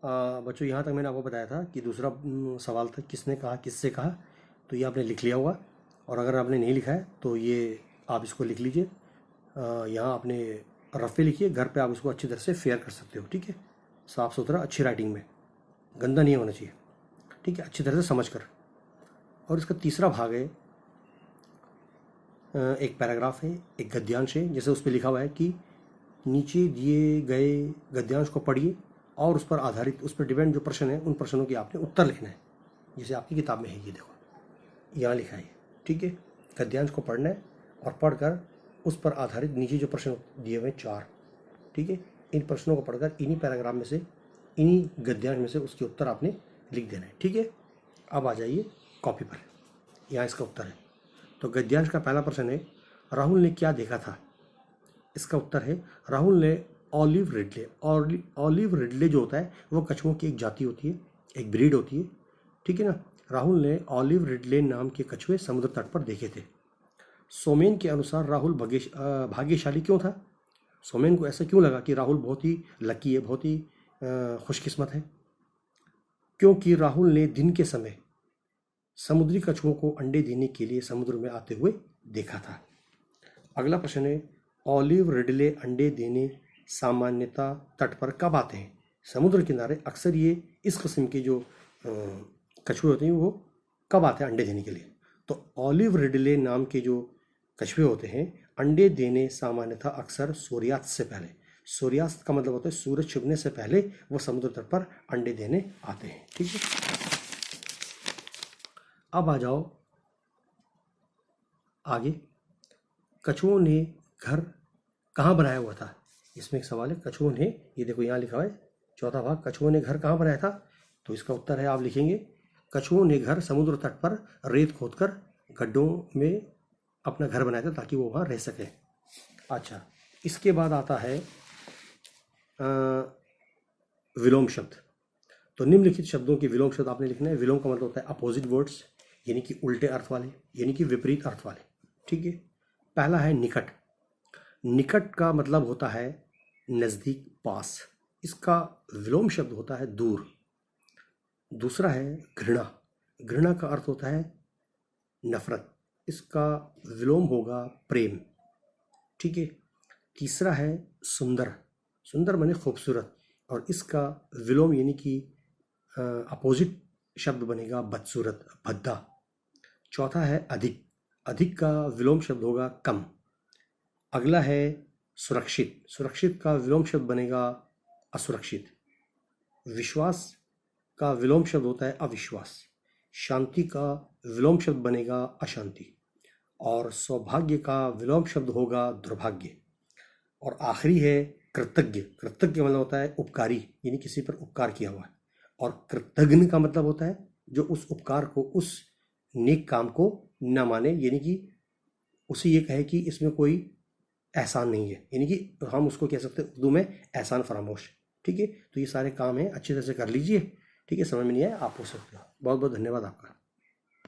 बच्चों यहाँ तक मैंने आपको बताया था कि दूसरा सवाल था किसने कहा, किससे कहा, तो ये आपने लिख लिया होगा। और अगर आपने नहीं लिखा है तो ये आप इसको लिख लीजिए। यहाँ आपने रफ़े लिखिए, घर पे आप इसको अच्छी तरह से फेयर कर सकते हो, ठीक है, साफ़ सुथरा अच्छी राइटिंग में, गंदा नहीं होना चाहिए, ठीक है, अच्छी तरह से समझ कर। और इसका तीसरा भाग है, एक पैराग्राफ है, एक गद्यांश है, जैसे उस पर लिखा हुआ है कि नीचे दिए गए गद्यांश को पढ़िए और उस पर आधारित, उस पर डिपेंड जो प्रश्न है उन प्रश्नों के आपने उत्तर लिखना है, जैसे आपकी किताब में है, ये देखो यहाँ लिखा है, ठीक है। गद्यांश को पढ़ना है और पढ़कर उस पर आधारित नीचे जो प्रश्न दिए हुए 4, ठीक है, इन प्रश्नों को पढ़कर इन्हीं पैराग्राफ में से, इन्हीं गद्यांश में से उसके उत्तर आपने लिख देना है, ठीक है। अब आ जाइए कॉपी पर, यहाँ इसका उत्तर है। तो गद्यांश का पहला प्रश्न है, राहुल ने क्या देखा था? इसका उत्तर है, राहुल ने ऑलिव रिडले। ऑलिव रिडले जो होता है वो कछुओं की एक जाति होती है, एक ब्रीड होती है, ठीक है ना। राहुल ने ऑलिव रिडले नाम के कछुए समुद्र तट पर देखे थे। सोमेन के अनुसार राहुल भाग्यशाली क्यों था? सोमेन को ऐसा क्यों लगा कि राहुल बहुत ही लकी है, बहुत ही खुशकिस्मत है? क्योंकि राहुल ने दिन के समय समुद्री कछुओं को अंडे देने के लिए समुद्र में आते हुए देखा था। अगला प्रश्न है, ऑलिव रिडले अंडे देने सामान्यतः तट पर कब आते हैं? समुद्र किनारे अक्सर ये इस किस्म के जो कछुए होते हैं वो कब आते हैं अंडे देने के लिए? तो ऑलिव रिडले नाम के जो कछुए होते हैं अंडे देने सामान्यतः अक्सर सूर्यास्त से पहले, सूर्यास्त का मतलब होता है सूरज छिपने से पहले वो समुद्र तट पर अंडे देने आते हैं, ठीक है। अब आ जाओ आगे, कछुओं ने घर कहाँ बनाया हुआ था? इसमें एक सवाल है, कछुओं ने, ये देखो यहाँ लिखा हुआ है चौथा भाग, कछुओं ने घर कहाँ बनाया था? तो इसका उत्तर है, आप लिखेंगे, कछुओं ने घर समुद्र तट पर रेत खोदकर गड्ढों में अपना घर बनाया था ताकि वो वहाँ रह सके। अच्छा, इसके बाद आता है विलोम शब्द। तो निम्नलिखित शब्दों के विलोम शब्द आपने लिखना है। विलोम का मतलब होता है अपोजिट वर्ड्स, यानी कि उल्टे अर्थ वाले, यानी कि विपरीत अर्थ वाले, ठीक है। पहला है निकट। निकट का मतलब होता है नज़दीक, पास, इसका विलोम शब्द होता है दूर। दूसरा है घृणा। घृणा का अर्थ होता है नफरत, इसका विलोम होगा प्रेम, ठीक है। तीसरा है सुंदर। सुंदर माने खूबसूरत, और इसका विलोम यानी कि अपोजिट शब्द बनेगा बदसूरत, भद्दा। चौथा है अधिक। अधिक का विलोम शब्द होगा कम। अगला है सुरक्षित। सुरक्षित का विलोम शब्द बनेगा असुरक्षित। विश्वास का विलोम शब्द होता है अविश्वास। शांति का विलोम शब्द बनेगा अशांति। और सौभाग्य का विलोम शब्द होगा दुर्भाग्य। और आखिरी है कृतज्ञ। कृतज्ञ मतलब होता है उपकारी, यानी किसी पर उपकार किया हुआ है। और कृतज्ञ का मतलब होता है जो उस उपकार को, उस नेक काम को न माने, यानी कि उसे ये कहे कि इसमें कोई एहसान नहीं है, यानी कि हम उसको कह सकते हैं उर्दू में एहसान फरामोश, ठीक है। तो ये सारे काम हैं, अच्छी तरह से कर लीजिए, ठीक है। समझ में नहीं आया आप पूछ सकते हो। बहुत बहुत धन्यवाद आपका।